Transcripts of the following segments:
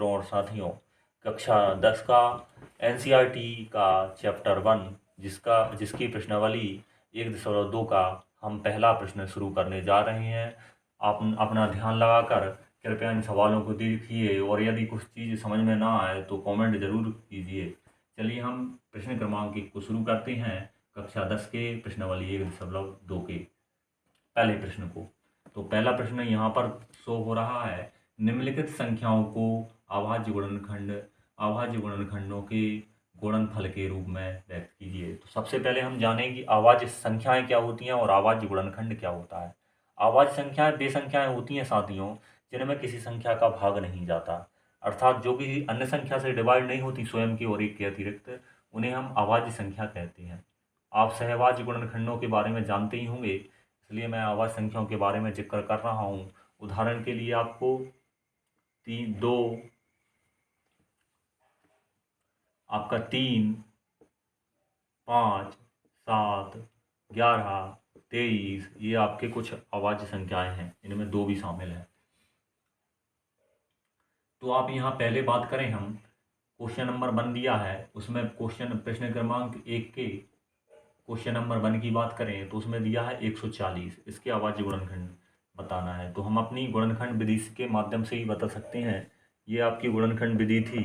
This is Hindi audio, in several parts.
मित्रों और साथियों, कक्षा 10 का एनसीईआरटी का चैप्टर 1 जिसकी प्रश्नावली 1.2 का हम पहला प्रश्न शुरू करने जा रहे हैं। आप अपना ध्यान लगाकर कृपया इन सवालों को देखिए और यदि कुछ चीज़ समझ में ना आए तो कमेंट जरूर कीजिए। चलिए हम प्रश्न क्रमांक 1 को शुरू करते हैं, कक्षा 10 के प्रश्नावली 1.2 के पहले प्रश्न को। तो पहला प्रश्न यहाँ पर शो हो रहा है, निम्नलिखित संख्याओं को अभाज्य गुणनखंडों के गुणनफल के रूप में व्यक्त कीजिए। तो सबसे पहले हम जानें कि अभाज्य संख्याएं क्या होती हैं और अभाज्य गुणनखंड क्या होता है। अभाज्य संख्याएं वे संख्याएं होती हैं साथियों जिनमें किसी संख्या का भाग नहीं जाता, अर्थात जो किसी अन्य संख्या से डिवाइड नहीं होती स्वयं की और एक के अतिरिक्त, उन्हें हम अभाज्य संख्या कहते हैं। आप सहभाज्य गुणनखंडों के बारे में जानते ही होंगे, इसलिए मैं अभाज्य संख्याओं के बारे में जिक्र कर रहा हूँ। उदाहरण के लिए आपको 3, 5, 7, 11, 23 ये आपके कुछ अभाज्य संख्याएं हैं, इनमें 2 भी शामिल है। तो आप यहाँ पहले बात करें, हम क्वेश्चन नंबर 1 दिया है, उसमें प्रश्न क्रमांक 1 के क्वेश्चन नंबर 1 की बात करें तो उसमें दिया है 140, इसके अभाज्य गुणनखंड बताना है। तो हम अपनी गुणनखंड विधि के माध्यम से ही बता सकते हैं। ये आपकी गुणनखंड विधि थी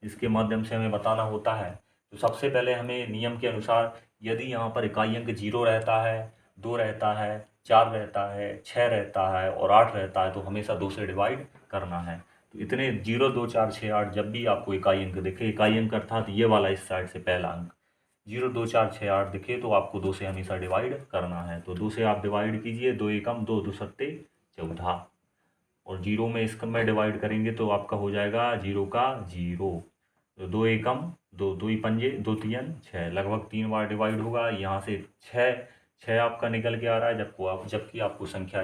जिसके माध्यम से हमें बताना होता है। तो सबसे पहले हमें नियम के अनुसार यदि यहाँ पर इकाई अंक 0 रहता है, 2 रहता है, 4 रहता है, 6 रहता है और 8 रहता है तो हमेशा 2 से डिवाइड करना है। तो इतने 0, 2, 4, 6, 8 जब भी आपको इकाई अंक दिखे, इकाई अंक अर्थात ये वाला इस साइड से पहला अंक 0, 2, 4, 6, 8 दिखे तो आपको 2 से हमेशा डिवाइड करना है। तो 2 से आप डिवाइड कीजिए, 2 एकम 2, 2 सत्ते 14 और 0 में इसका में डिवाइड करेंगे तो आपका हो जाएगा 0 का 0। तो 2 एकम 2, 2 ही पंजे 2 तियन 6, लगभग 3 बार डिवाइड होगा। यहाँ से 6 आपका निकल के आ रहा है, जबकि आपको संख्या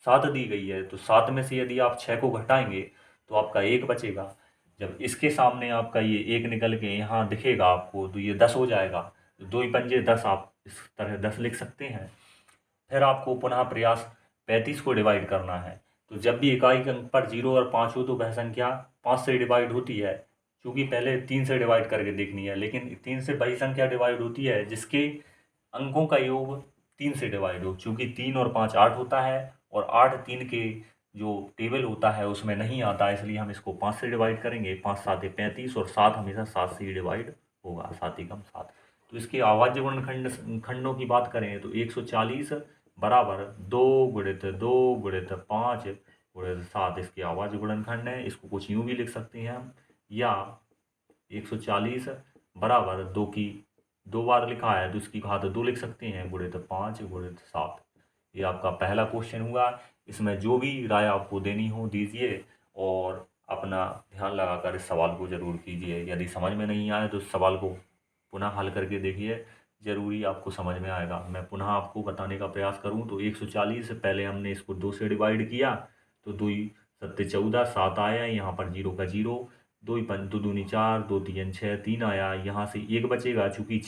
7 दी गई है। तो 7 में से यदि आप 6 को घटाएंगे तो आपका 1 बचेगा। जब इसके सामने आपका ये 1 निकल के यहाँ दिखेगा आपको तो ये 10 हो जाएगा। तो 2 ही पंजे 10, आप इस तरह 10 लिख सकते हैं। फिर आपको पुनः प्रयास 35 को डिवाइड करना है। तो जब भी इकाई के अंक पर 0 और 5 हो तो वह संख्या 5 से डिवाइड होती है, क्योंकि पहले 3 से डिवाइड करके देखनी है। लेकिन 3 से वही संख्या डिवाइड होती है जिसके अंकों का योग 3 से डिवाइड हो, चूँकि 3 और 5 8 होता है और 8 3 के जो टेबल होता है उसमें नहीं आता, इसलिए हम इसको 5 से डिवाइड करेंगे। 5 7 35 और 7 हमेशा 7 से ही डिवाइड होगा, 7 एकम 7। तो इसके अभाज्य गुणनखंड खंडों की बात करें तो 140 बराबर 2 गुणित 2 गुणित 5 गुणित 7 इसके अभाज्य गुणनखंड है। इसको कुछ यूँ भी लिख सकते हैं हम, या 140 बराबर 2 की 2 बार लिखा है तो इसकी घात 2 लिख सकते हैं, गुणित 5 गुणित 7। ये आपका पहला क्वेश्चन हुआ। इसमें जो भी राय आपको देनी हो दीजिए और अपना ध्यान लगाकर इस सवाल को ज़रूर कीजिए। यदि समझ में नहीं आए तो इस सवाल को पुनः हल करके देखिए, ज़रूरी आपको समझ में आएगा। मैं पुनः आपको बताने का प्रयास करूं तो 140 पहले हमने इसको 2 से डिवाइड किया तो 2 सत्ते 14, 7 आया, यहाँ पर 0 का 0, 2 ही 5 2 दूनी 4, 2 तियन 6, 3 आया, यहाँ से 1 बचेगा। चूँकि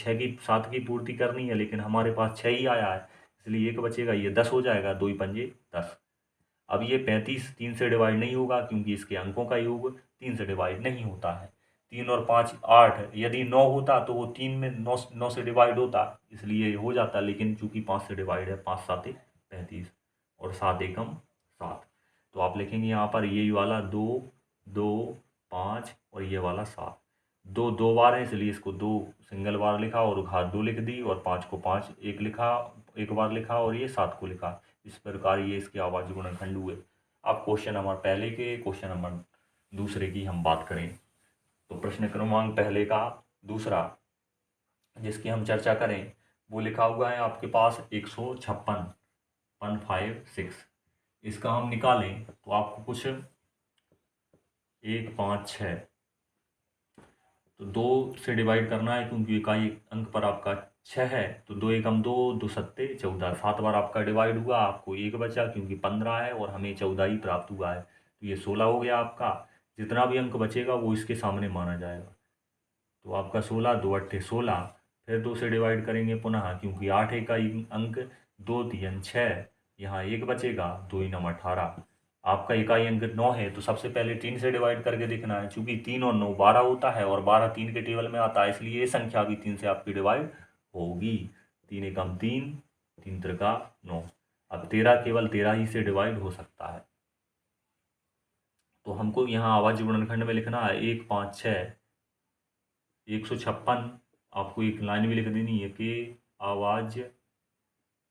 7 की पूर्ति करनी है लेकिन हमारे पास 6 ही आया है, इसलिए 1 बचेगा, ये 10 हो जाएगा। 2 ही पंजे 10। अब ये 35 3 से डिवाइड नहीं होगा क्योंकि इसके अंकों का योग 3 से डिवाइड नहीं होता है। 3 और 5 8, यदि 9 होता तो वो 3 में 9 से डिवाइड होता, इसलिए हो जाता। लेकिन चूंकि 5 से डिवाइड है, 5 7 35 और 7 एकम 7। तो आप लिखेंगे यहाँ पर ये वाला 2 2 5 और ये वाला 7। 2 2 बार है इसलिए इसको 2 सिंगल बार लिखा और घात 2 लिख दी, और 5 को 5 एक बार लिखा और ये 7 को लिखा। इस प्रकार ये इसके अभाज्य गुणनखंड हुए। अब क्वेश्चन नंबर पहले के क्वेश्चन नंबर दूसरे की हम बात करें तो प्रश्न क्रमांक पहले का दूसरा जिसकी हम चर्चा करें वो लिखा हुआ है आपके पास 156 156। इसका हम निकालें तो आपको कुछ 1 5 6 तो 2 से डिवाइड करना है क्योंकि इकाई अंक पर आपका 6 है। तो 2 एकम 2, 2 सत्ते 14, 7 बार आपका डिवाइड हुआ, आपको 1 बचा क्योंकि 15 है और हमें 14 ही प्राप्त हुआ है। तो ये 16 हो गया आपका। जितना भी अंक बचेगा वो इसके सामने माना जाएगा। तो आपका 16, 2 अट्ठे 16, फिर 2 से डिवाइड करेंगे पुनः क्योंकि 8 इकाई अंक, 2 तियन 6, यहाँ 1 बचेगा, 2 ही नम 18। आपका इकाई अंक 9 है तो सबसे पहले 3 से डिवाइड करके देखना है। चूंकि 3 और 9 12 होता है और 12 3 के टेबल में आता है, इसलिए ये संख्या भी 3 से आपकी डिवाइड होगी। 3 एकम 3, 3 त्रिका 9। अब 13 केवल 13 ही से डिवाइड हो सकता है। तो हमको यहाँ आवाज़ गुणनखंड में लिखना है 1 5 6 156। आपको एक लाइन भी लिख देनी है कि आवाज़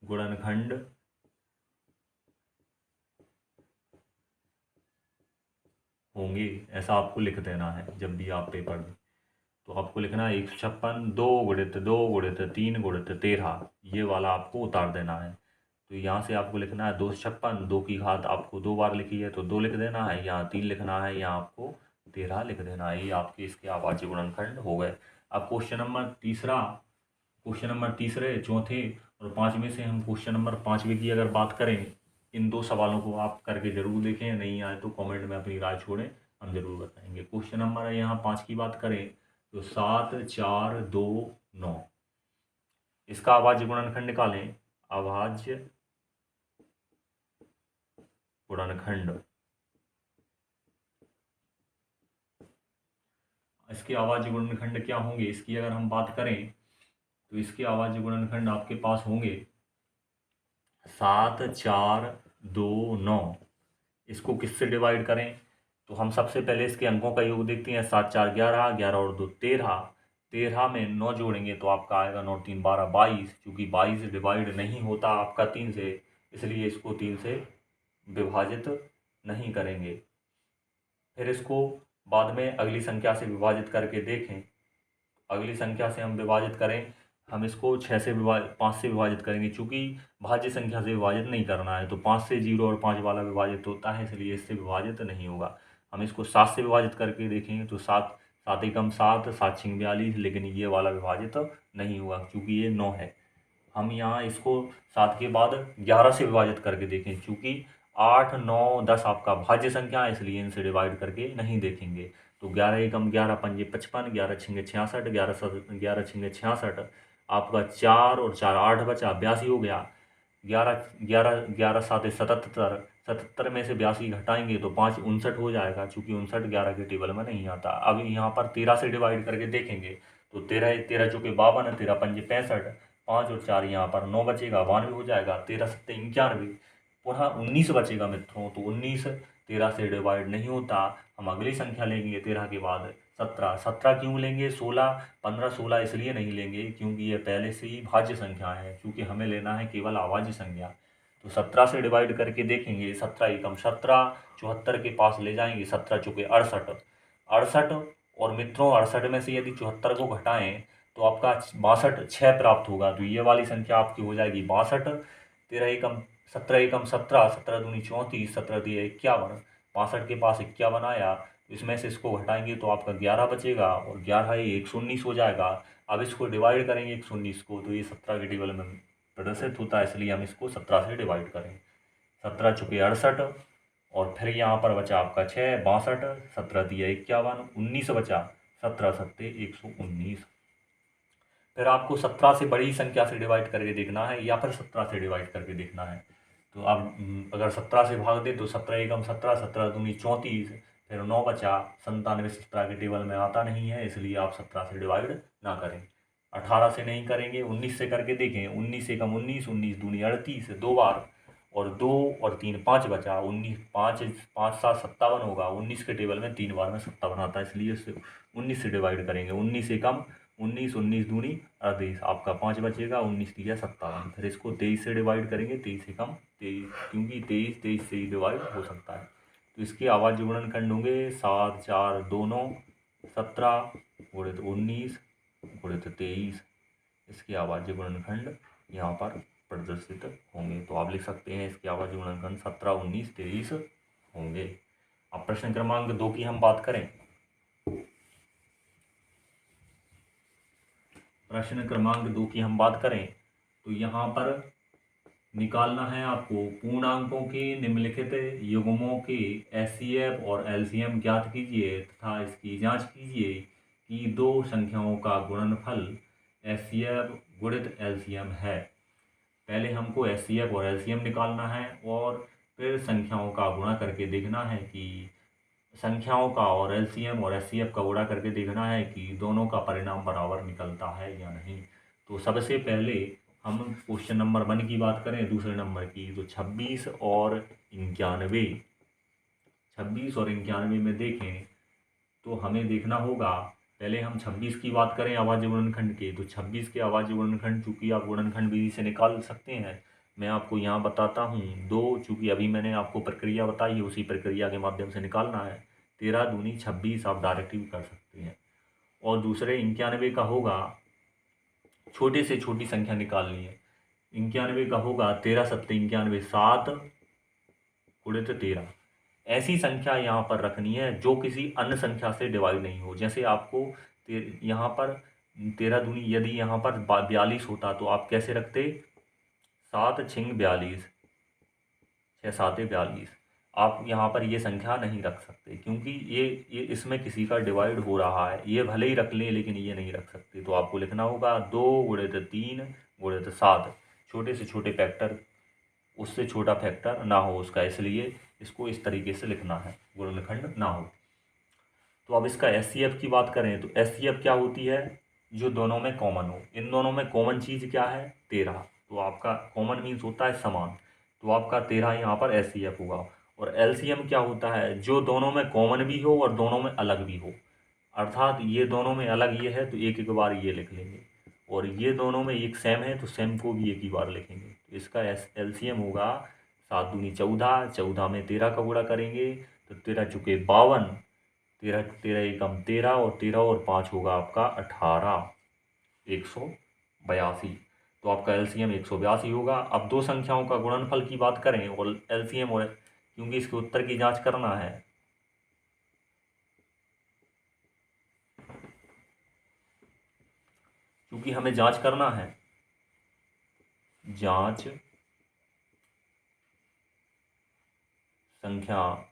गुणनखंड होंगे, ऐसा आपको लिख देना है जब भी आप पेपर में। तो आपको लिखना है 156 2 × 2 × 3 × 13, ये वाला आपको उतार देना है। तो यहाँ से आपको लिखना है 256, 2 की घात आपको 2 बार लिखी है तो 2 लिख देना है, यहाँ 3 लिखना है, यहाँ आपको 13 लिख देना है। ये आपके इसके आवाज़ गुणनखंड हो गए। अब क्वेश्चन नंबर तीसरे, चौथे और पाँचवें से हम क्वेश्चन नंबर 5वें की अगर बात करें, इन 2 सवालों को आप करके ज़रूर देखें, नहीं आए तो कमेंट में अपनी राय छोड़ें, हम ज़रूर बताएंगे। क्वेश्चन नंबर यहाँ 5 की बात करें तो 7 4 2 9, इसका अभाज्य गुणनखंड निकालें। अभाज्य गुणनखंड, इसके अभाज्य गुणनखंड क्या होंगे, इसकी अगर हम बात करें तो इसके अभाज्य गुणनखंड आपके पास होंगे 7 4 2 9। इसको किससे डिवाइड करें, तो हम सबसे पहले इसके अंकों का योग देखते हैं। 7 4 11, 11 और 2 13, 13 में 9 जोड़ेंगे तो आपका आएगा 9 3 12 22। चूँकि 22 डिवाइड नहीं होता आपका 3 से, इसलिए इसको 3 से विभाजित नहीं करेंगे। फिर इसको बाद में अगली संख्या से विभाजित करके देखें। अगली संख्या से हम विभाजित करें, हम इसको 5 से विभाजित करेंगे। चूँकि भाज्य संख्या से विभाजित नहीं करना है तो 5 से 0 और 5 वाला विभाजित होता है, इसलिए इससे विभाजित नहीं होगा। हम इसको 7 से विभाजित करके देखेंगे तो 7 7 एकम 7, 7 6 42, लेकिन ये वाला विभाजित नहीं हुआ क्योंकि ये 9 है। हम यहाँ इसको 7 के बाद 11 से विभाजित करके देखें। चूँकि 8 9 10 आपका भाज्य संख्या है, इसलिए इनसे डिवाइड करके नहीं देखेंगे। तो 11 एकम 11 पंजे 55, 11 छंगे 66, 11 छंगे 66, आपका 4 और 4 8 बचा, 82 हो गया। 11 11 11 7 77, 77 में से 82 घटाएंगे तो 5 59 हो जाएगा। चूँकि 59 11 के टेबल में नहीं आता। अब यहाँ पर 13 से डिवाइड करके देखेंगे तो 13 13 चौके 52, 13 पंजे 65, 5 और 4 यहाँ पर 9 बचेगा, 92 हो जाएगा। 13 7 91, पुनः 19 बचेगा मित्रों। तो 19 13 से डिवाइड नहीं होता। हम अगली संख्या लेंगे 13 के बाद 17। 17 क्यों लेंगे, 16 15 16 इसलिए नहीं लेंगे क्योंकि ये पहले से ही भाज्य संख्या है, क्योंकि हमें लेना है केवल अभाज्य संख्या। तो 17 से डिवाइड करके देखेंगे। 17 एकम 17, 74 के पास ले जाएंगे, 17 चौके 68, 68 और मित्रों 68 में से यदि 74 को घटाएं तो आपका 62 6 प्राप्त होगा। तो ये वाली संख्या आपकी हो जाएगी 62। 17 एकम 17, 17 दूनी 34, 17 दिए 51, 62 के पास 51 आया। इसमें से इसको घटाएंगे तो आपका 11 बचेगा और 11 ये 119 हो जाएगा। अब इसको डिवाइड करेंगे 119 को तो ये 17 के टेबल में प्रदर्शित होता है, इसलिए हम इसको 17 से डिवाइड करें। 17 चौके 68 और फिर यहाँ पर बचा आपका 6 62, 17 दिया 51, 19 बचा, 17 सत्ते 119। फिर आपको 17 से बड़ी संख्या से डिवाइड करके देखना है या फिर 17 से डिवाइड करके देखना है। तो अब अगर 17 से भाग दे तो 17 एकम 17, 17 दूनी 34, फिर 9 बचा, 97 17 के टेबल में आता नहीं है, इसलिए आप 17 से डिवाइड ना करें। 18 से नहीं करेंगे, 19 से करके देखें। 19 एकम 19, 19 दूनी 38, 2 बार और 2 और 3 5 बचा। 19 5 5 7 57 होगा। 19 के टेबल में 3 बार में 57 आता है, इसलिए इससे 19 से डिवाइड करेंगे। 19 एकम 19, 19 दूनी 38, आपका 5 बचेगा। 19 दिया 57। फिर इसको 23 से डिवाइड करेंगे। 23 एकम 23, क्योंकि 23 23 से ही डिवाइड हो सकता है। तो इसके आवाज़ गुणनखंड होंगे 7 4 2 9, 17 गुणित 19 गुणित 23। इसके आवाज़ गुणनखंड यहाँ पर प्रदर्शित होंगे। तो आप लिख सकते हैं इसके आवाज़ गुणनखंड 17 19 23 होंगे। अब प्रश्न क्रमांक 2 की हम बात करें। प्रश्न क्रमांक 2 की हम बात करें तो यहाँ पर निकालना है आपको पूर्णांकों के निम्नलिखित युग्मों के एचसीएफ और एलसीएम ज्ञात कीजिए तथा इसकी जांच कीजिए कि 2 संख्याओं का गुणनफल एचसीएफ गुणित एलसीएम है। पहले हमको एचसीएफ और एलसीएम निकालना है और फिर संख्याओं का गुणा करके देखना है कि संख्याओं का और एलसीएम और एचसीएफ का गुणा करके देखना है कि दोनों का परिणाम बराबर निकलता है या नहीं। तो सबसे पहले हम क्वेश्चन नंबर 1 की बात करें, दूसरे नंबर की, तो 26 और 91। 26 और 91 में देखें तो हमें देखना होगा, पहले हम 26 की बात करें अभाज्य गुणनखंड के, तो 26 के अभाज्य गुणनखंड चूंकि आप गुणनखंड विधि से निकाल सकते हैं, मैं आपको यहाँ बताता हूँ। दो, चूंकि अभी मैंने आपको प्रक्रिया बताई है उसी प्रक्रिया के माध्यम से निकालना है। 13 दूनी 26 आप डायरेक्ट भी कर सकते हैं। और दूसरे 91 का होगा, छोटे से छोटी संख्या निकालनी है। 91 का होगा 13 सत्ते 91, 7 गुणित 13। ऐसी संख्या यहाँ पर रखनी है जो किसी अन्य संख्या से डिवाइड नहीं हो। जैसे आपको यहाँ पर 13 दूनी, यदि यहाँ पर 42 होता तो आप कैसे रखते, 7 छिंग 42, 6 7 42। आप यहाँ पर ये संख्या नहीं रख सकते क्योंकि ये इसमें किसी का डिवाइड हो रहा है। ये भले ही रख लें लेकिन ये नहीं रख सकते। तो आपको लिखना होगा 2 गुणित 3 गुणित 7, छोटे से छोटे फैक्टर, उससे छोटा फैक्टर ना हो उसका, इसलिए इसको इस तरीके से लिखना है, गुणनखंड ना हो। तो अब इसका एचसीएफ की बात करें तो एचसीएफ क्या होती है, जो दोनों में कॉमन हो। इन दोनों में कॉमन चीज़ क्या है, 13। तो आपका कॉमन मीन्स होता है समान, तो आपका 13 यहाँ पर एचसीएफ होगा। और एलसीएम क्या होता है, जो दोनों में कॉमन भी हो और दोनों में अलग भी हो। अर्थात ये दोनों में अलग ये है तो एक एक बार ये लिख लेंगे, और ये दोनों में एक सेम है तो सेम को भी एक ही बार लिखेंगे। तो इसका एलसीएम होगा 7 दूनी 14, 14 में 13 का गुणा करेंगे तो 13 चुके 52, 13 13 एकम 13, और 13 और 5 होगा आपका 18, 182। तो आपका एलसीएम 182 होगा। अब दो संख्याओं का गुणनफल की बात करें और एलसीएम, और क्योंकि इसके उत्तर की जांच करना है, क्योंकि हमें जांच करना है, जांच संख्या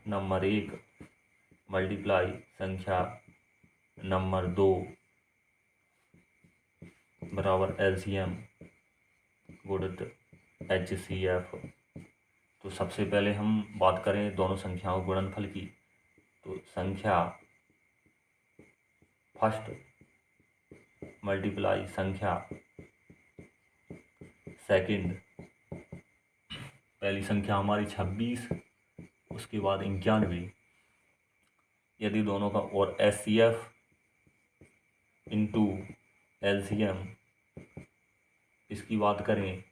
नंबर 1 मल्टीप्लाई संख्या नंबर 2 बराबर एलसीएम गुणित एचसीएफ। तो सबसे पहले हम बात करें दोनों संख्याओं गुणनफल की, तो संख्या फर्स्ट मल्टीप्लाई संख्या सेकंड। पहली संख्या हमारी 26, उसके बाद 91, यदि दोनों का, और एचसीएफ इंटू एलसीएम इसकी बात करें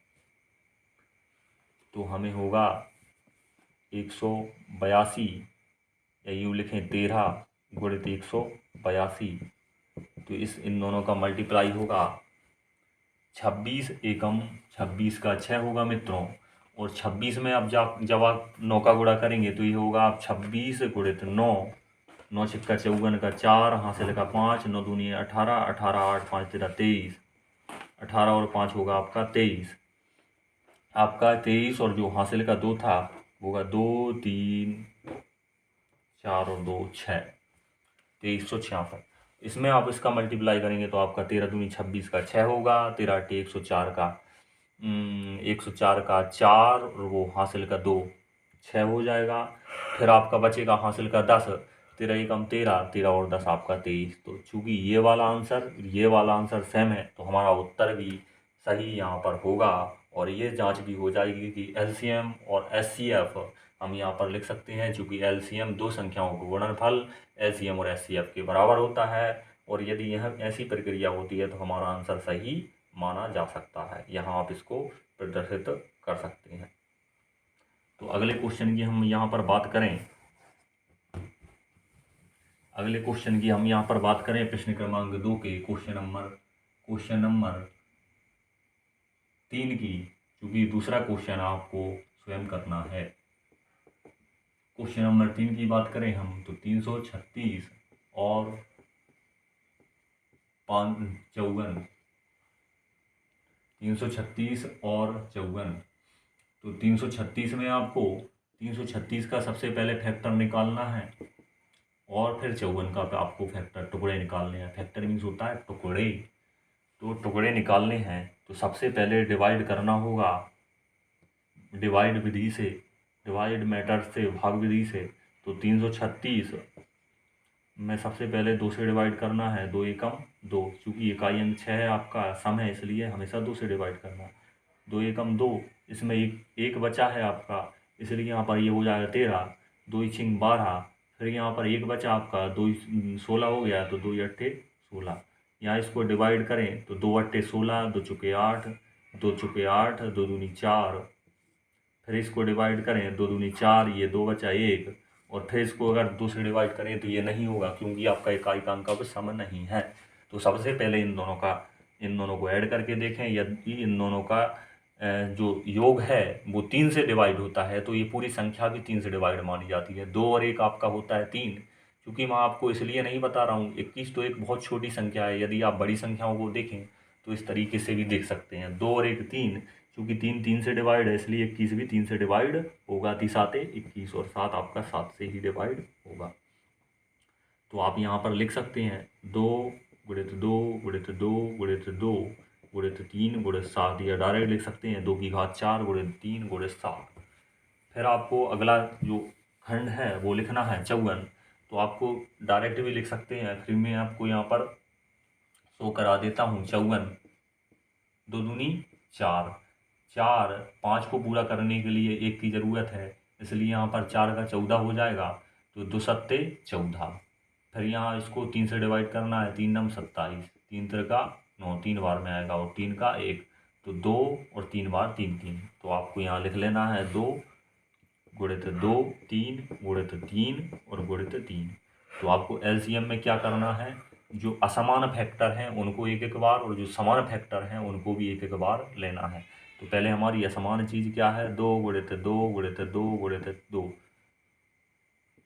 तो हमें होगा 182, या यूँ लिखें 13 गुणित 182। तो इन दोनों का मल्टीप्लाई होगा 26 एकम 26 का 6 होगा मित्रों। और 26 में अब जब आप 9 का गुणा करेंगे तो ये होगा आप 26 गुणित 9, 9 छिक्का 54 का 4, हासिल का 5, 9 दूनी 18, 18 8 5 13 23, 18 और 5 होगा आपका 23, आपका 23, और जो हासिल का 2 था होगा 2 3 4 और 2 6, 2366। इसमें आप इसका मल्टीप्लाई करेंगे तो आपका 13 दूनी 26 का 6 होगा, 13 8 104 का 104 का 4, और वो हासिल का 2 6 हो जाएगा। फिर आपका बचेगा हासिल का 10, 13 एकम 13, 13 और 10 आपका 23। तो चूंकि ये वाला आंसर सेम है तो हमारा उत्तर भी सही यहाँ पर होगा। और ये जांच भी हो जाएगी कि एलसीएम और एचसीएफ हम यहाँ पर लिख सकते हैं, चूँकि एलसीएम दो संख्याओं का गुणनफल एलसीएम और एचसीएफ के बराबर होता है। और यदि यह ऐसी प्रक्रिया होती है तो हमारा आंसर सही माना जा सकता है। यहाँ आप इसको प्रदर्शित कर सकते हैं। तो अगले क्वेश्चन की हम यहाँ पर बात करें, प्रश्न क्रमांक 2 के क्वेश्चन नंबर 3 की, क्योंकि दूसरा क्वेश्चन आपको स्वयं करना है। क्वेश्चन नंबर 3 की बात करें हम तो 336 और 54, 336 और 54। तो 336 में आपको 336 का सबसे पहले फैक्टर निकालना है, और फिर 54 का आपको फैक्टर टुकड़े निकालने हैं। फैक्टर मीन्स होता है टुकड़े। तो टुकड़े निकालने हैं तो सबसे पहले डिवाइड करना होगा डिवाइड विधि से, डिवाइड मेथड से, भाग विधि से। तो 336 में सबसे पहले 2 से डिवाइड करना है, 2 एकम 2, चूँकि इकाई अंक 6 है आपका सम है, इसलिए हमेशा 2 से डिवाइड करना है। 2 एकम 2, इसमें एक बचा है आपका, इसलिए यहाँ पर ये हो जाएगा 13, 2 छिंग 12, फिर यहाँ पर एक बचा आपका, 2 16 हो गया, तो 2 अट्ठे 16। यहाँ इसको डिवाइड करें तो 2 अट्ठे 16, 2 चुके 8, 2 चुके 8, 2 दूनी 4, फिर इसको डिवाइड करें, 2 दूनी 4, ये 2 बचा 1, और फिर इसको अगर 2 से डिवाइड करें तो ये नहीं होगा, क्योंकि आपका इकाई का अंक अब सम नहीं है। तो सबसे पहले इन दोनों को ऐड करके देखें, यदि इन दोनों का जो योग है वो 3 से डिवाइड होता है तो ये पूरी संख्या भी 3 से डिवाइड मानी जाती है। 2 और 1 आपका होता है 3, क्योंकि मैं आपको इसलिए नहीं बता रहा हूँ, 21 तो एक बहुत छोटी संख्या है, यदि आप बड़ी संख्याओं को देखें तो इस तरीके से भी देख सकते हैं। 2 और 1 3, क्योंकि 3 से डिवाइड है, इसलिए 21 भी 3 से डिवाइड होगा। 3 आते 21 और 7 आपका 7 से ही डिवाइड होगा। तो आप यहाँ पर लिख सकते हैं 2 गुणित 2 गुणित 2 गुणित 2 गुणित 3 गुणित 7, या डायरेक्ट लिख सकते हैं 2 की घात 4 गुणित 3 गुणित 7। फिर आपको अगला जो खंड है वो लिखना है 54, तो आपको डायरेक्ट भी लिख सकते हैं, फिर मैं आपको यहाँ पर शो करा देता हूँ। 54 2 दूनी 4, 4 5 को पूरा करने के लिए 1 की ज़रूरत है, इसलिए यहाँ पर 4 का 14 हो जाएगा, तो 2 सत्ते 14। फिर यहाँ इसको 3 से डिवाइड करना है, 3 नम 27, 3 त्रिका 9, 3 बार में आएगा, और 3 का 1, तो 2 और 3 बार 3 3। तो आपको यहाँ लिख लेना है 2 गुणित 2 3 गुणित 3 और गुणित 3। तो आपको एलसीएम में क्या करना है, जो असमान फैक्टर हैं उनको एक एक बार, और जो समान फैक्टर हैं उनको भी एक एक बार लेना है। तो पहले हमारी असमान चीज़ क्या है, 2 गुणित 2 गुणित 2 गुणित 2,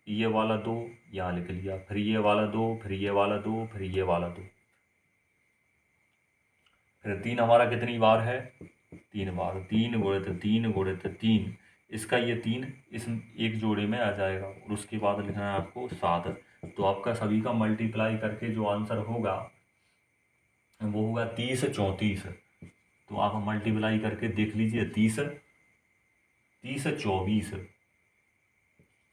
ये वाला 2 यहाँ लिख लिया, फिर ये वाला 2, फिर ये वाला 2, फिर ये वाला 2, फिर 3 हमारा कितनी बार है, 3 बार, 3 गुणित 3 गुणित 3, इसका ये 3 इस एक जोड़े में आ जाएगा, और उसके बाद लिखना है आपको 7। तो आपका सभी का मल्टीप्लाई करके जो आंसर होगा वो होगा 30 34। तो आप मल्टीप्लाई करके देख लीजिए, 30 24,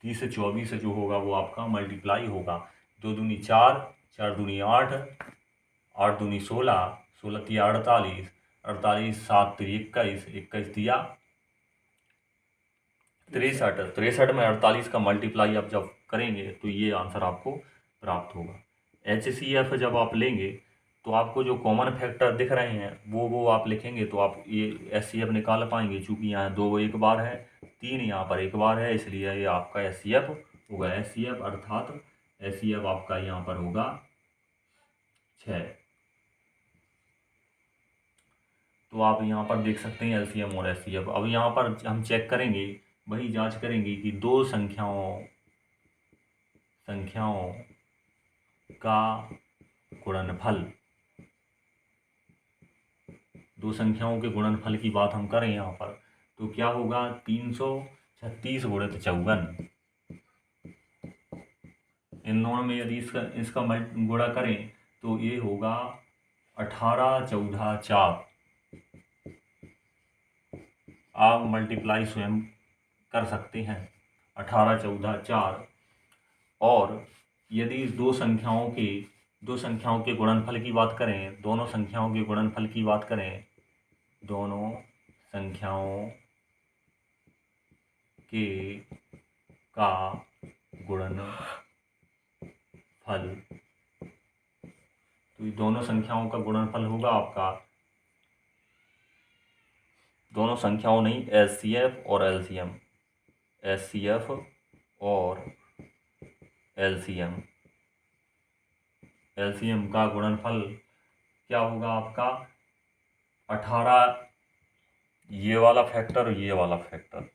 30 24 जो होगा वो आपका मल्टीप्लाई होगा। 2 दूनी 4, 4 दूनी 8, 8 दूनी 16, 16 तिया 48, 48 7 तिया 21, 21 तिया 63, 63 में 48 का मल्टीप्लाई आप जब करेंगे तो ये आंसर आपको प्राप्त होगा। HCF जब आप लेंगे तो आपको जो कॉमन फैक्टर दिख रहे हैं वो आप लिखेंगे, तो आप ये HCF निकाल पाएंगे, चूँकि यहाँ 2 एक बार है, 3 यहाँ पर एक बार है, इसलिए ये आपका HCF होगा। HCF अर्थात HCF आपका यहाँ पर होगा 6। तो आप यहाँ पर देख सकते हैं LCM और HCF। अब यहाँ पर हम चेक करेंगे, वही जांच करेंगे कि दो संख्याओं का गुणनफल, दो संख्याओं के गुणनफल की बात हम करें यहाँ पर, तो क्या होगा, 336 गुणित 54। इन दोनों में यदि इसका गुणा करें तो ये होगा 18 14 4। आप मल्टीप्लाई स्वयं कर सकते हैं, 18 14 4। और यदि इस दो संख्याओं के गुणनफल की बात करें, दोनों संख्याओं के गुणनफल की बात करें, दोनों संख्याओं का गुणनफल, तो दोनों संख्याओं का गुणनफल होगा आपका, दोनों संख्याओं नहीं, HCF और LCM, HCF और LCM, LCM का गुणनफल क्या होगा आपका, 18 ये वाला फैक्टर, ये वाला फैक्टर,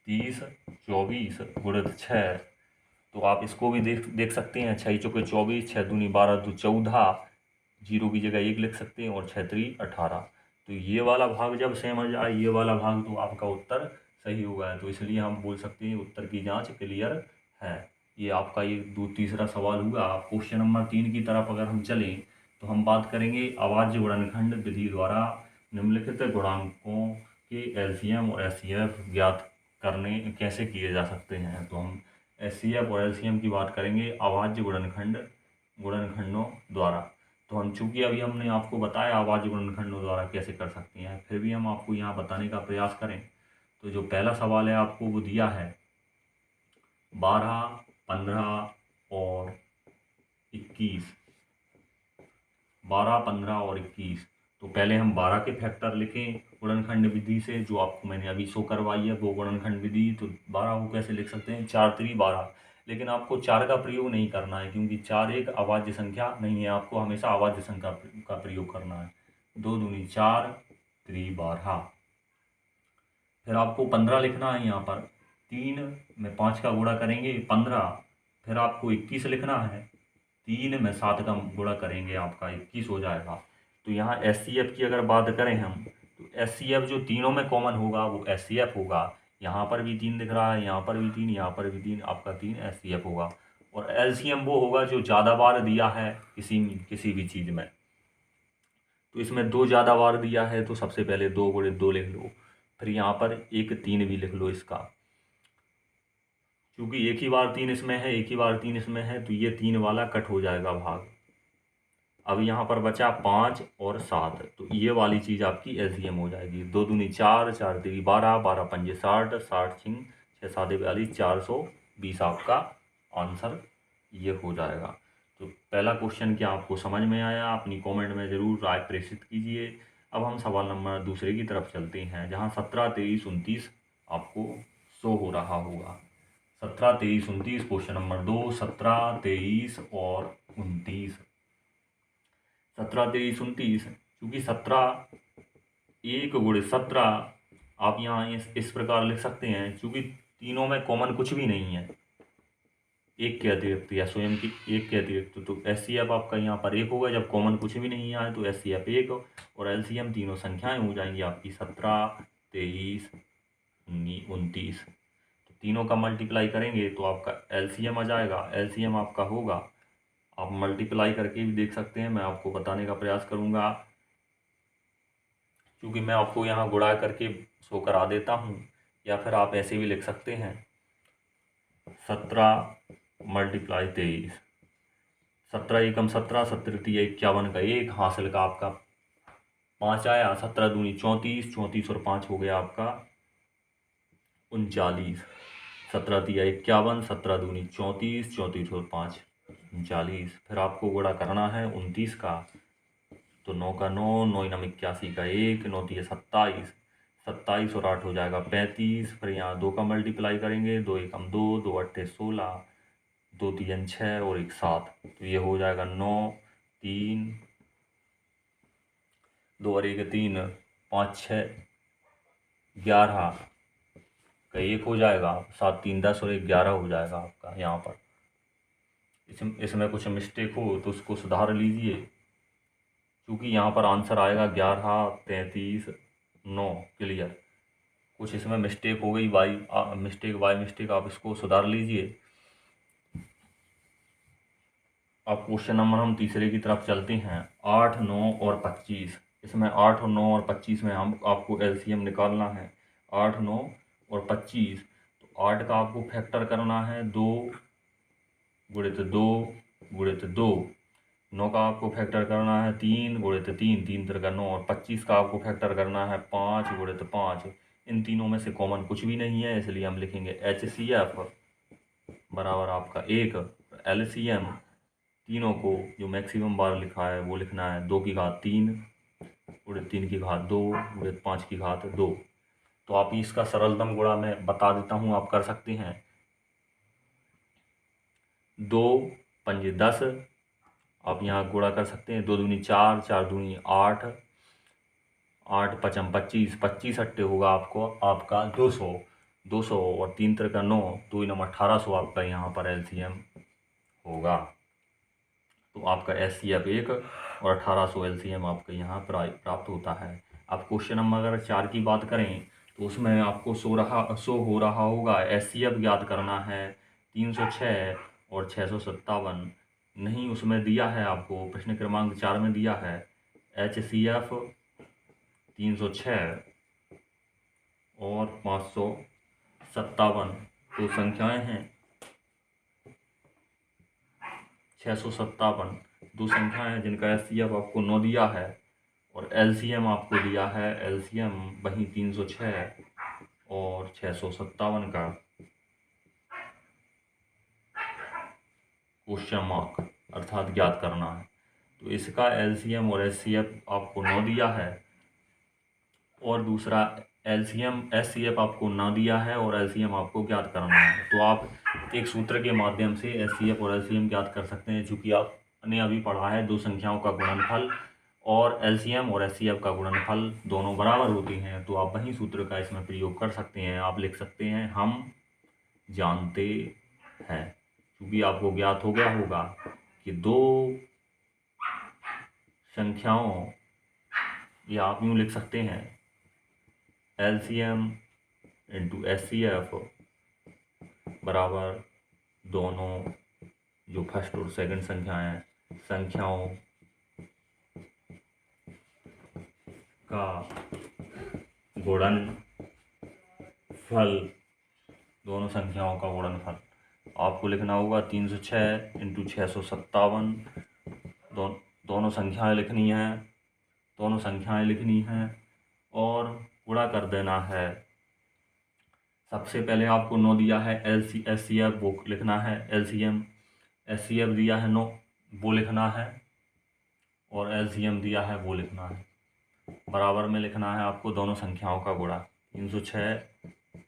30 24 गुणित 6। तो आप इसको भी देख सकते हैं, 6 चौके 24, 6 दूनी 12, 2 14, जीरो की जगह 1 लिख सकते हैं, और 6 3 18। तो ये वाला भाग जब सेम आ जाए, ये वाला भाग, तो आपका उत्तर सही होगा। तो इसलिए हम बोल सकते हैं उत्तर की जांच क्लियर है। ये आपका ये तीसरा सवाल हुआ। क्वेश्चन नंबर 3 की तरफ अगर हम चलें तो हम बात करेंगे अभाज्य गुणनखंड विधि द्वारा निम्नलिखित गुणांकों के एलसीएम और एचसीएफ ज्ञात करने कैसे किए जा सकते हैं। तो हम एचसीएफ और एलसीएम की बात करेंगे अभाज्य गुणनखंडों द्वारा। तो हम चूंकि अभी हमने आपको बताया अभाज्य गुणनखंडों द्वारा कैसे कर सकते हैं, फिर भी हम आपको यहाँ बताने का प्रयास करें। तो जो पहला सवाल है आपको वो दिया है 12, 15 और 21। 12, 15 और 21। तो पहले हम 12 के फैक्टर लिखें गुणनखंड विधि से, जो आपको मैंने अभी शो करवाई है वो गुणनखंड विधि। तो 12 को कैसे लिख सकते हैं, 4 3 12। लेकिन आपको 4 का प्रयोग नहीं करना है, क्योंकि 4 एक अभाज्य संख्या नहीं है, आपको हमेशा अभाज्य संख्या का प्रयोग करना है। 2 दूनी 4, 3 12। फिर आपको 15 लिखना है यहाँ पर। 3 में 5 का गुणा करेंगे 15। फिर आपको 21 लिखना है। 3 में 7 का गुणा करेंगे आपका 21 हो जाएगा। तो यहाँ एचसीएफ की अगर बात करें हम, तो एचसीएफ जो तीनों में कॉमन होगा वो एचसीएफ होगा। यहाँ पर भी 3 दिख रहा है, यहाँ पर भी 3, यहाँ पर भी 3, आपका 3 एचसीएफ होगा। और एलसीएम वो होगा जो ज़्यादा बार दिया है किसी भी चीज़ में। तो इसमें 2 ज़्यादा बार दिया है, तो सबसे पहले 2 गुणे 2 लिख लो। फिर यहाँ पर 1 3 भी लिख लो इसका, क्योंकि एक ही बार 3 इसमें है, एक ही बार 3 इसमें है, तो ये 3 वाला कट हो जाएगा भाग। अब यहाँ पर बचा 5 और 7, तो ये वाली चीज़ आपकी एलसीएम हो जाएगी। 2 दूनी 4, 4 3 12, 12 पंजे 60, 60 छिंग 6 7 42, 420 आपका आंसर ये हो जाएगा। तो पहला क्वेश्चन क्या आपको समझ में आया, अपनी कमेंट में ज़रूर राय प्रेषित कीजिए। अब हम सवाल नंबर दूसरे की तरफ चलते हैं, जहाँ 17 23 29 आपको शो हो रहा होगा। 17 23 29 क्वेश्चन नंबर 2, 17 23 और 29। 17 23 29, क्योंकि 17 1 गुणे 17 आप यहाँ इस प्रकार लिख सकते हैं, क्योंकि तीनों में कॉमन कुछ भी नहीं है एक के अतिरिक्त या स्वयं की एक के अतिरिक्त। तो एचसीएफ आपका यहाँ पर 1 होगा, जब कॉमन कुछ भी नहीं आए तो एचसीएफ 1 और एलसीएम तीनों संख्याएं हो जाएंगी आपकी 17 23 29। तो तीनों का मल्टीप्लाई करेंगे तो आपका एलसीएम आ जाएगा। एलसीएम आपका होगा, आप मल्टीप्लाई करके भी देख सकते हैं, मैं आपको बताने का प्रयास करूँगा, क्योंकि मैं आपको यहाँ गुणा करके शो करा देता हूँ, या फिर आप ऐसे भी लिख सकते हैं 17 मल्टीप्लाई 23। 17 एकम 17, 17 51 का 1 हासिल का आपका 5 आया। 17 दूनी 34, 34 और 5 हो गया आपका 39। 17 तिया 51, 17 दूनी 34, 34 और 5 39। फिर आपको गुणा करना है 29 का, तो 9 का 9, 9 नम 81 का 1, 9 तिया 27, 27 और 8 हो जाएगा 35। फिर यहाँ 2 का मल्टीप्लाई करेंगे, 2 एकम 2, 2 अट्ठे 16, 2 तीन 6 और 1 7, तो ये हो जाएगा 9 3, 2 और 1 3, 5 6 11 का 1 हो जाएगा, 7 3 10 और 1 11 हो जाएगा आपका। यहाँ पर इसमें कुछ मिस्टेक हो तो उसको सुधार लीजिए, क्योंकि यहाँ पर आंसर आएगा 11 33 9 क्लियर। कुछ इसमें मिस्टेक हो गई बाई मिस्टेक आप इसको सुधार लीजिए। अब क्वेश्चन नंबर हम तीसरे की तरफ चलते हैं, 8 9 और 25। इसमें 8 और 9 और 25 में हम आपको एलसीएम निकालना है। 8 9 और 25, तो 8 का आपको फैक्टर करना है 2 गुणित 2 गुणित 2। 9 का आपको फैक्टर करना है 3 गुणित 3, 3 3 का 9, और 25 का आपको फैक्टर करना है 5 गुणित 5। इन तीनों में से कॉमन कुछ भी नहीं है, इसलिए हम लिखेंगे HCF बराबर आपका 1। LCM तीनों को जो मैक्सिमम बार लिखा है वो लिखना है 2 की घात 3 गुणित 3 की घात 2 गुणित 5 की घात 2। तो आप इसका सरलतम गुणा मैं बता देता हूँ, आप कर सकते हैं। 2 पंजे 10, आप यहाँ गुणा कर सकते हैं। 2 दूनी 4, 4 दूनी 8, 8 पचम 25, 25 अट्टे होगा आपका 200, 200 और 3 3 का 9, 2 नंबर 1800 आपका यहाँ पर एलसीएम होगा। तो आपका एचसीएफ 1 और 1800 एलसीएम आपका यहाँ प्राप्त होता है। अब क्वेश्चन नंबर अगर 4 की बात करें, तो उसमें आपको शो हो रहा होगा एचसीएफ ज्ञात करना है 306 और 657। नहीं, उसमें दिया है आपको, प्रश्न क्रमांक 4 में दिया है HCF 306 और 557 तो संख्याएं हैं। 657 दो संख्याएं हैं जिनका HCF आपको 9 दिया है और LCM आपको दिया है, LCM वही 306 और 657 का क्वेश्चन मार्क अर्थात ज्ञात करना है। तो इसका LCM और HCF आपको 9 दिया है और दूसरा LCM HCF आपको ना दिया है और LCM आपको ज्ञात करना है। तो आप एक सूत्र के माध्यम से HCF और LCM ज्ञात कर सकते हैं। चूँकि आपने अभी पढ़ा है दो संख्याओं का गुणनफल और LCM और HCF का गुणनफल दोनों बराबर होते हैं, तो आप वही सूत्र का इसमें प्रयोग कर सकते हैं। आप लिख सकते हैं हम जानते हैं, क्योंकि आपको ज्ञात हो गया होगा कि दो संख्याओं, या आप यूँ लिख सकते हैं LCM इंटू HCF बराबर दोनों जो फर्स्ट और सेकंड संख्याओं का गुणनफल, दोनों संख्याओं का गुणनफल आपको लिखना होगा 306 इंटू 657। दोनों संख्याएं लिखनी हैं और गुणा कर देना है। सबसे पहले आपको 9 दिया है HCF वो लिखना है, LCM HCF दिया है 9 वो लिखना है और LCM दिया है वो लिखना है। बराबर में लिखना है आपको दोनों संख्याओं का गुणा, 306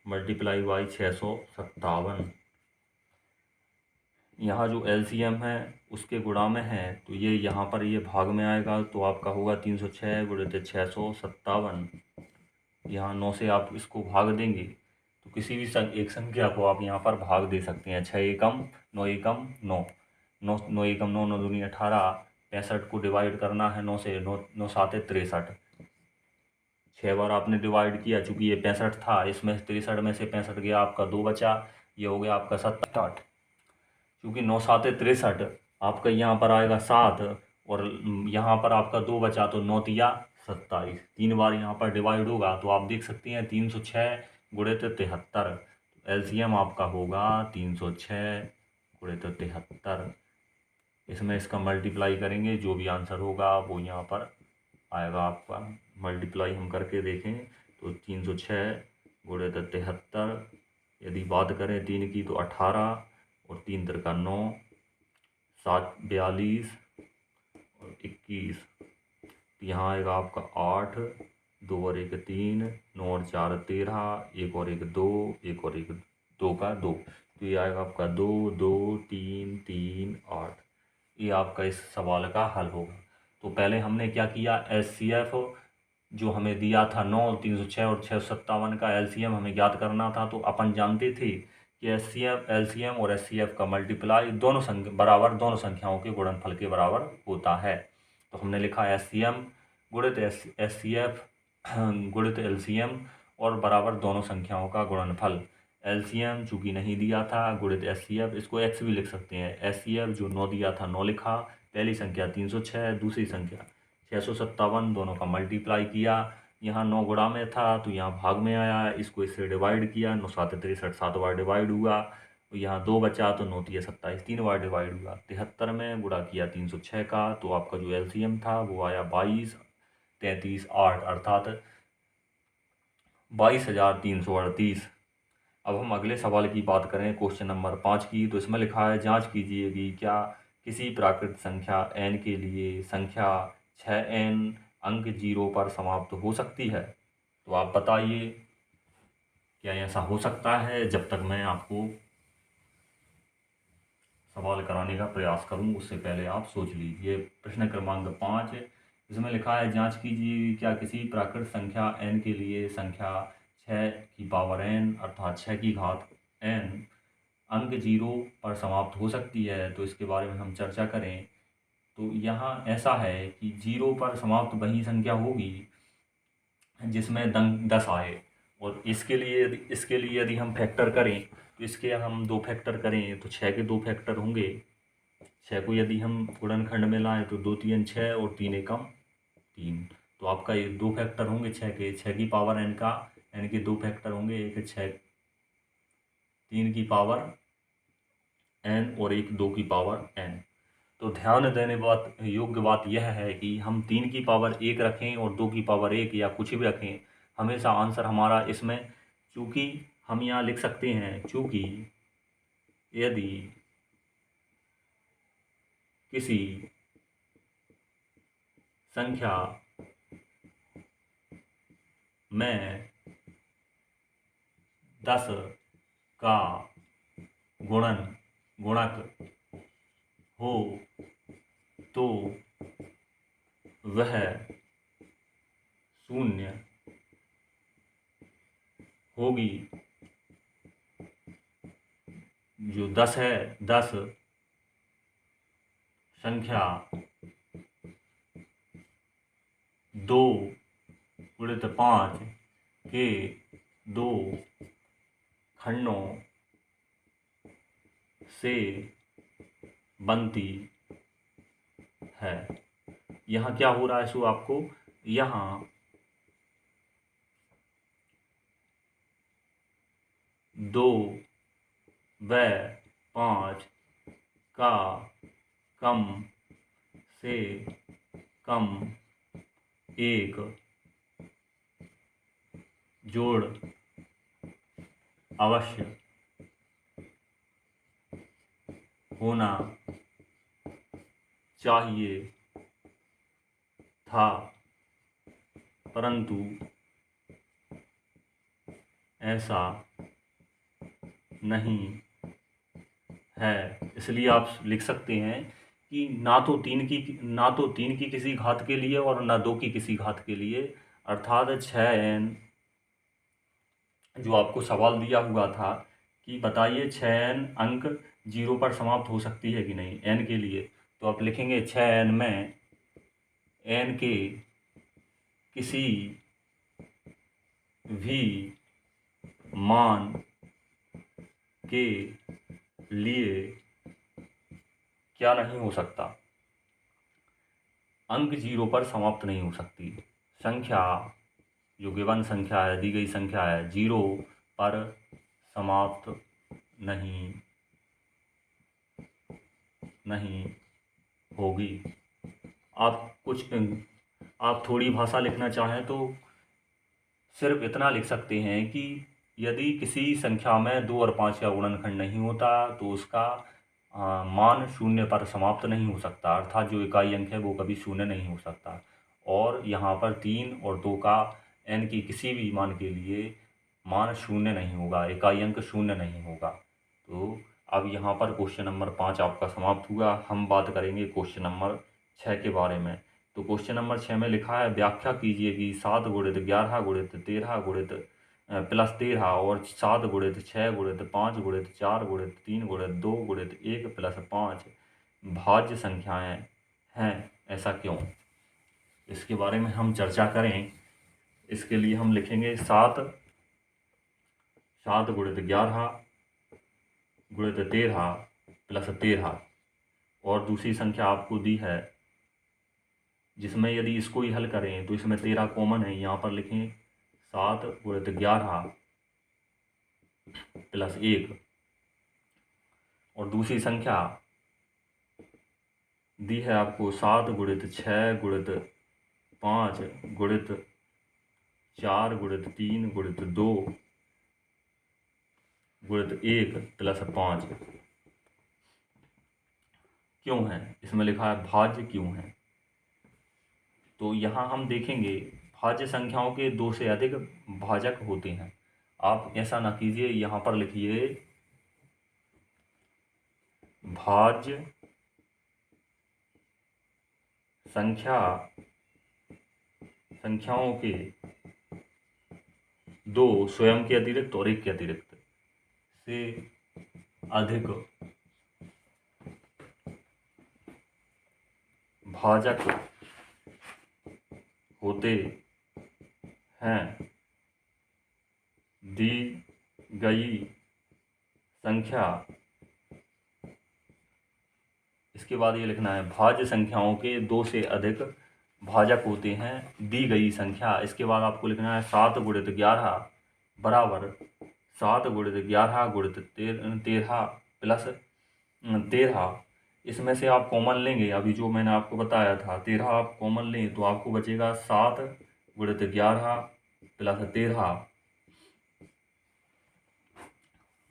मल्टीप्लाई बाई 657। यहाँ जो LCM है उसके गुणा में है, तो ये यहाँ पर ये भाग में आएगा, तो आपका होगा 306 गुणित 657। यहाँ 9 से आप इसको भाग देंगे तो किसी भी एक संख्या को आप यहाँ पर भाग दे सकते हैं। 6 एकम 9 एकम 9, 9 एकम 9, 9 दूनी 18, 65 को डिवाइड करना है 9 से, 9 साते 63। 6 बार आपने डिवाइड किया, चूँकि ये 65 था, इसमें 63 में से 65 गया, आपका 2 बचा, ये हो गया आपका 67। क्योंकि 9 साते 63, आपका यहाँ पर आएगा 7 और यहाँ पर आपका 2 बचा, तो 9 तिया 27। 3 बार यहाँ पर डिवाइड होगा, तो आप देख सकते हैं 306 गुणित 73। LCM आपका होगा 306 गुणित 73। इसमें इसका मल्टीप्लाई करेंगे, जो भी आंसर होगा वो यहाँ पर आएगा आपका। मल्टीप्लाई हम करके देखें तो 306 गुणित 73, यदि बात करें 3 की तो 18 और 3 तिरका 9, 7 42 और 21, यहाँ आएगा आपका 8, 2 और 1 3, 9 और 4 13, 1 और 1 2, 1 और 1 2 का 2, तो ये आएगा आपका 2 2 3 3 8। ये आपका इस सवाल का हल होगा। तो पहले हमने क्या किया, HCF जो हमें दिया था 9, 306 और 657 का LCM हमें ज्ञात करना था, तो अपन जानते थे कि LCM और HCF का मल्टीप्लाई दोनों संख्याओं के गुणनफल के बराबर होता है। तो हमने लिखा HCM गुणित HCF गुणित LCM और बराबर दोनों संख्याओं का गुणनफल। LCM चूँकि नहीं दिया था, गुणित HCF, इसको X भी लिख सकते हैं। HCF जो 9 दिया था 9 लिखा, पहली संख्या 306, दूसरी संख्या 657, दोनों का मल्टीप्लाई किया। यहाँ 9 गुणा में था तो यहाँ भाग में आया, इसको इससे डिवाइड किया, 9 7 63, 7 बार डिवाइड हुआ, तो यहाँ 2 बचा, तो 9 3 27, 3 बार डिवाइड हुआ। 73 में गुणा किया 306 का, तो आपका जो LCM था वो आया 22 33 8, अर्थात 22,338। अब हम अगले सवाल की बात करें, क्वेश्चन नंबर 5 की, तो इसमें लिखा है जांच कीजिए कि क्या किसी प्राकृत संख्या n के लिए संख्या 6n अंक 0 पर समाप्त हो सकती है। तो आप बताइए क्या ऐसा हो सकता है। जब तक मैं आपको सवाल कराने का प्रयास करूं उससे पहले आप सोच लीजिए। प्रश्न क्रमांक 5, इसमें लिखा है जांच कीजिए क्या किसी प्राकृत संख्या n के लिए संख्या 6 की पावर n अर्थात 6 की घात n अंक 0 पर समाप्त हो सकती है। तो इसके बारे में हम चर्चा करें। तो यहाँ ऐसा है कि 0 पर समाप्त वही संख्या होगी जिसमें 10 आए, और इसके लिए यदि हम फैक्टर करें तो इसके हम 2 फैक्टर करें तो 6 के 2 फैक्टर होंगे, 6 को यदि हम गुणनखंड में लाएं तो 2 3 6 और 3 एकम 3। तो आपका ये 2 फैक्टर होंगे 6 के, 6 की पावर n का, n के 2 फैक्टर होंगे, एक है 6 3 की पावर n और एक 2 की पावर n। तो ध्यान देने बात योग्य बात यह है कि हम 3 की पावर 1 रखें और 2 की पावर 1 या कुछ भी रखें, हमेशा आंसर हमारा इसमें, चूँकि हम यहाँ लिख सकते हैं, चूँकि यदि किसी संख्या में 10 का गुणक हो तो वह शून्य होगी। जो 10 है, 10 संख्या 2 गुणित 5 के 2 खंडों से बनती है। यहाँ क्या हो रहा है, सो आपको यहाँ 2 व 5 का कम से कम एक जोड़ अवश्य होना चाहिए था, परंतु ऐसा नहीं है। इसलिए आप लिख सकते हैं कि ना तो 3 की किसी घात के लिए और ना 2 की किसी घात के लिए, अर्थात 6n, जो आपको सवाल दिया हुआ था कि बताइए 6n अंक 0 पर समाप्त हो सकती है कि नहीं n के लिए, तो आप लिखेंगे 6n में n के किसी भी मान के लिए क्या नहीं हो सकता, अंक 0 पर समाप्त नहीं हो सकती। संख्या जो गिवन संख्या है, दी गई संख्या है, 0 पर समाप्त नहीं होगी। आप थोड़ी भाषा लिखना चाहें तो सिर्फ इतना लिख सकते हैं कि यदि किसी संख्या में 2 और 5 का गुणनखंड नहीं होता तो उसका मान शून्य पर समाप्त नहीं हो सकता, अर्थात जो इकाई अंक है वो कभी शून्य नहीं हो सकता। और यहाँ पर 3 और 2 का n की किसी भी मान के लिए मान शून्य नहीं होगा, इकाई अंक शून्य नहीं होगा। तो अब यहाँ पर क्वेश्चन नंबर 5 आपका समाप्त हुआ। हम बात करेंगे क्वेश्चन नंबर 6 के बारे में। तो क्वेश्चन नंबर 6 में लिखा है, व्याख्या कीजिए कि 7 गुणित 11 गुणित 13 गुणित प्लस 13 और 7 गुणित 6 गुणित 5 गुणित 4 गुणित 3 गुणित 2 गुणित 1 प्लस 5 भाज्य संख्याएं हैं, ऐसा क्यों? इसके बारे में हम चर्चा करें। इसके लिए हम लिखेंगे 7 गुणित 11 गुणित 13 प्लस 13, और दूसरी संख्या आपको दी है जिसमें यदि इसको ही हल करें तो इसमें 13 कॉमन है, यहाँ पर लिखें 7 गुणित 11 प्लस 1, और दूसरी संख्या दी है आपको 7 गुणित 6 गुणित 5 गुणित 4 गुणित 3 गुणित 2 गुणित 1 प्लस 5। क्यों है? इसमें लिखा है भाज्य क्यों है। तो यहाँ हम देखेंगे भाज्य संख्याओं के 2 से अधिक भाजक होते हैं। आप ऐसा ना कीजिए, यहाँ पर लिखिए भाज्य संख्याओं के 2 स्वयं के अतिरिक्त और 1 के अतिरिक्त से अधिक भाजक होते हैं। दी गई संख्या, इसके बाद ये लिखना है भाज्य संख्याओं के 2 से अधिक भाजक होते हैं दी गई संख्या। इसके बाद आपको लिखना है 7 गुणित 11 बराबर 7 गुणित 11 गुणित 13 प्लस 13। इसमें से आप कॉमन लेंगे, अभी जो मैंने आपको बताया था 13 आप कॉमन लें तो आपको बचेगा 7 गुणित 11 प्लस 13।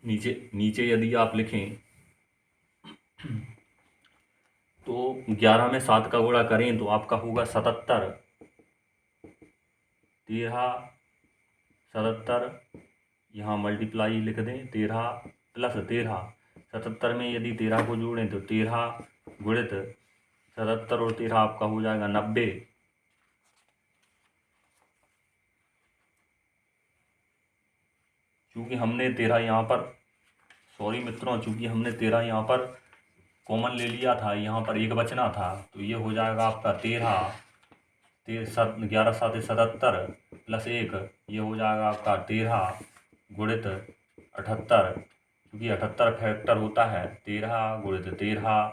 नीचे नीचे यदि आप लिखें तो 11 में 7 का गुणा करें तो आपका होगा 77। 13 77, यहाँ मल्टीप्लाई लिख दें 13 प्लस 13। 77 में यदि 13 को जोड़ें तो 13 गुणित 77 और 13 आपका हो जाएगा 90। चूँकि हमने 13 यहाँ पर, सॉरी मित्रों, चूँकि हमने 13 यहाँ पर कॉमन ले लिया था, यहाँ पर एक बचना था, तो ये हो जाएगा आपका 13 11 7 77 प्लस 1, ये हो जाएगा आपका 13 गुणित 78। क्योंकि 78 फैक्टर होता है 13 गुणित 13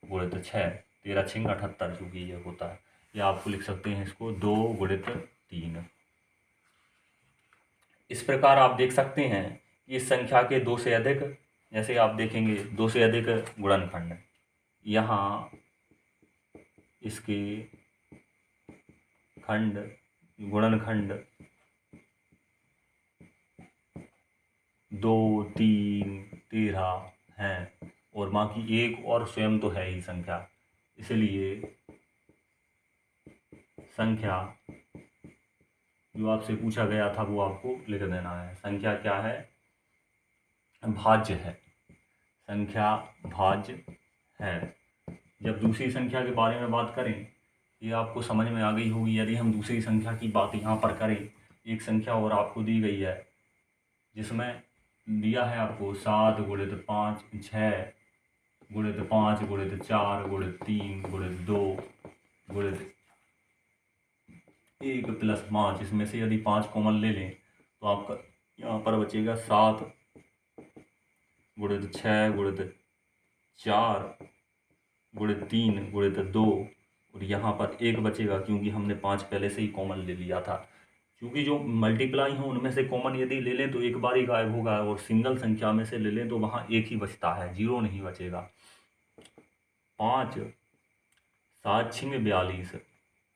गुणित 6, 13 6 78, चूँकि ये होता है। या आपको लिख सकते हैं इसको 2 गुणित 3। इस प्रकार आप देख सकते हैं कि इस संख्या के 2 से अधिक, जैसे आप देखेंगे 2 से अधिक गुणनखंड, यहाँ इसके खंड गुणनखंड 2 3 13 हैं और बाकी एक और स्वयं तो है ही संख्या, इसलिए संख्या जो आपसे पूछा गया था वो आपको लिख देना है। संख्या क्या है? भाज्य है। संख्या भाज्य है। जब दूसरी संख्या के बारे में बात करें, ये आपको समझ में आ गई होगी। यदि हम दूसरी संख्या की बात यहाँ पर करें, एक संख्या और आपको दी गई है जिसमें दिया है आपको 7 गुणित 5 6 गुणित 5 गुणित 4 गुणित 3 गुणित 2 गुणित 1 प्लस 5। इसमें से यदि 5 कॉमन ले लें तो आपका यहाँ पर बचेगा 7 गुणित 6 गुणित 4 गुणित 3 गुणित 2 और यहाँ पर 1 बचेगा, क्योंकि हमने 5 पहले से ही कॉमन ले लिया था। क्योंकि जो मल्टीप्लाई हो उनमें से कॉमन यदि ले लें तो एक बार ही गायब होगा, और सिंगल संख्या में से ले लें तो वहाँ एक ही बचता है, 0 नहीं बचेगा। 5 7 6 42,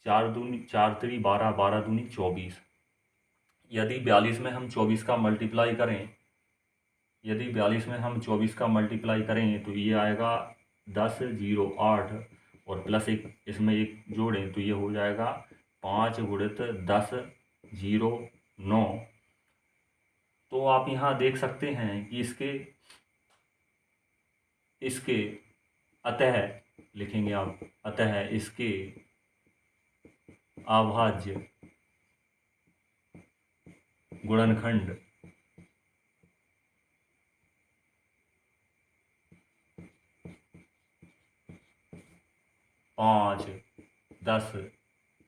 4 दूनी 4 3 12 12 दूनी 24। यदि 42 में हम 24 का मल्टीप्लाई करें, यदि 42 में हम 24 का मल्टीप्लाई करें तो ये आएगा 10 0 8 और प्लस 1 इसमें 1 जोड़ें तो ये हो जाएगा 5 गुणित 10 0 9। तो आप यहाँ देख सकते हैं कि इसके अतः लिखेंगे आप, अतः इसके अभाज्य गुणनखंड 5 10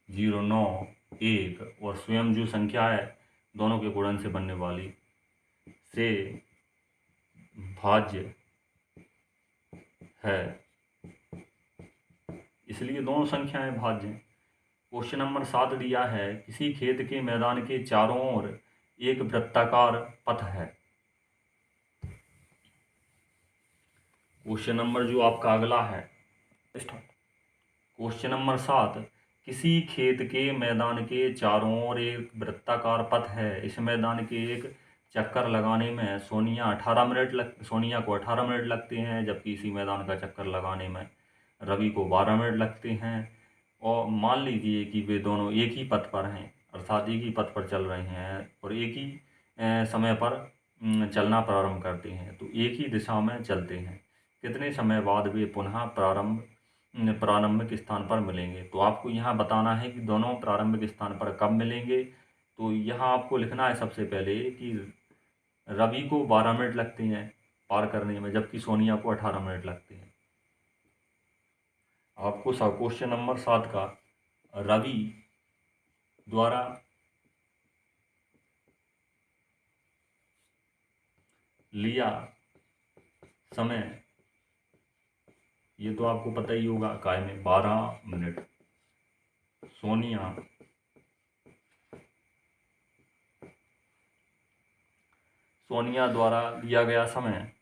0 9 1 और स्वयं जो संख्या है दोनों के गुणन से बनने वाली से भाज्य है, इसलिए दोनों संख्याएं भाज्य हैं। क्वेश्चन नंबर 7 दिया है किसी खेत के मैदान के चारों ओर एक वृत्ताकार पथ है। क्वेश्चन नंबर जो आपका अगला है, क्वेश्चन नंबर 7, किसी खेत के मैदान के चारों ओर एक वृत्ताकार पथ है। इस मैदान के एक चक्कर लगाने में सोनिया को 18 मिनट लगते हैं, जबकि इसी मैदान का चक्कर लगाने में रवि को 12 मिनट लगते हैं। और मान लीजिए कि वे दोनों एक ही पथ पर हैं, अर्थात एक ही पथ पर चल रहे हैं और एक ही समय पर चलना प्रारंभ करते हैं, तो एक ही दिशा में चलते हैं। कितने समय बाद वे पुनः प्रारंभिक स्थान पर मिलेंगे। तो आपको यहाँ बताना है कि दोनों प्रारंभिक स्थान पर कब मिलेंगे। तो यहाँ आपको लिखना है सबसे पहले कि रवि को 12 मिनट लगते हैं पार करने में, जबकि सोनिया को 18 मिनट लगते हैं। आपको क्वेश्चन नंबर 7 का रवि द्वारा लिया समय ये तो आपको पता ही होगा, काय में 12 मिनट। सोनिया द्वारा दिया गया समय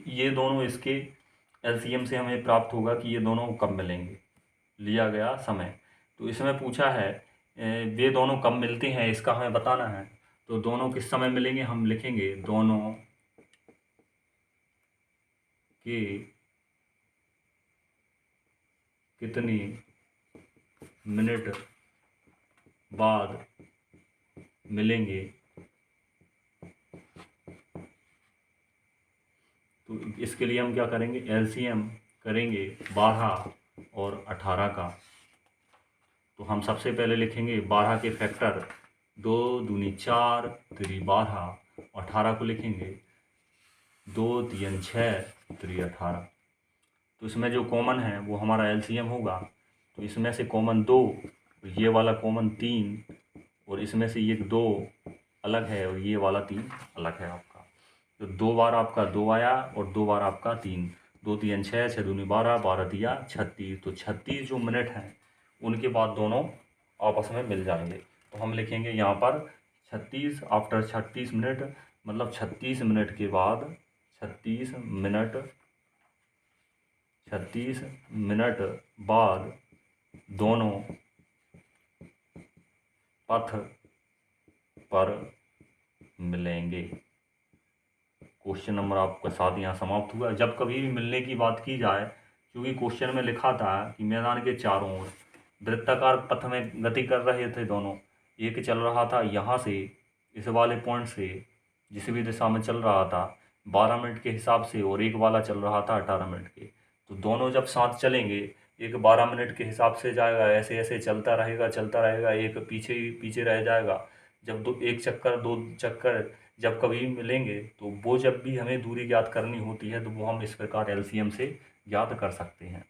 ये दोनों इसके एलसीएम से हमें प्राप्त होगा कि ये दोनों कब मिलेंगे। लिया गया समय, तो इसमें पूछा है वे दोनों कब मिलते हैं, इसका हमें बताना है। तो दोनों किस समय मिलेंगे, हम लिखेंगे दोनों के कितने मिनट बाद मिलेंगे। तो इसके लिए हम क्या करेंगे, एलसीएम करेंगे 12 और 18 का। तो हम सबसे पहले लिखेंगे 12 के फैक्टर, 2 दूनी 4 3 12, 18 को लिखेंगे 2 3 6 3 18। तो इसमें जो कॉमन है वो हमारा एलसीएम होगा। तो इसमें से कॉमन 2, ये वाला कॉमन 3, और इसमें से ये 2 अलग है और ये वाला 3 अलग है आपका। तो 2 बार आपका 2 आया और 2 बार आपका 3, 2 3 6 6 दूनी 12, 12 दिया 36। तो 36 जो मिनट हैं उनके बाद दोनों आपस में मिल जाएंगे। तो हम लिखेंगे यहाँ पर 36 आफ्टर 36 मिनट, मतलब 36 मिनट के बाद 36 मिनट बाद दोनों पथ पर मिलेंगे। क्वेश्चन नंबर आपका 7 यहाँ समाप्त हुआ। जब कभी भी मिलने की बात की जाए, क्योंकि क्वेश्चन में लिखा था कि मैदान के चारों ओर वृत्ताकार पथ में गति कर रहे थे दोनों, एक चल रहा था यहाँ से इस वाले पॉइंट से जिस भी दिशा में चल रहा था 12 मिनट के हिसाब से, और एक वाला चल रहा था 18 मिनट के। तो दोनों जब साथ चलेंगे, एक 12 मिनट के हिसाब से जाएगा, ऐसे ऐसे चलता रहेगा, एक पीछे ही पीछे रह जाएगा। जब एक चक्कर 2 चक्कर जब कभी मिलेंगे, तो वो जब भी हमें दूरी ज्ञात करनी होती है तो वो हम इस प्रकार एलसीएम से ज्ञात कर सकते हैं।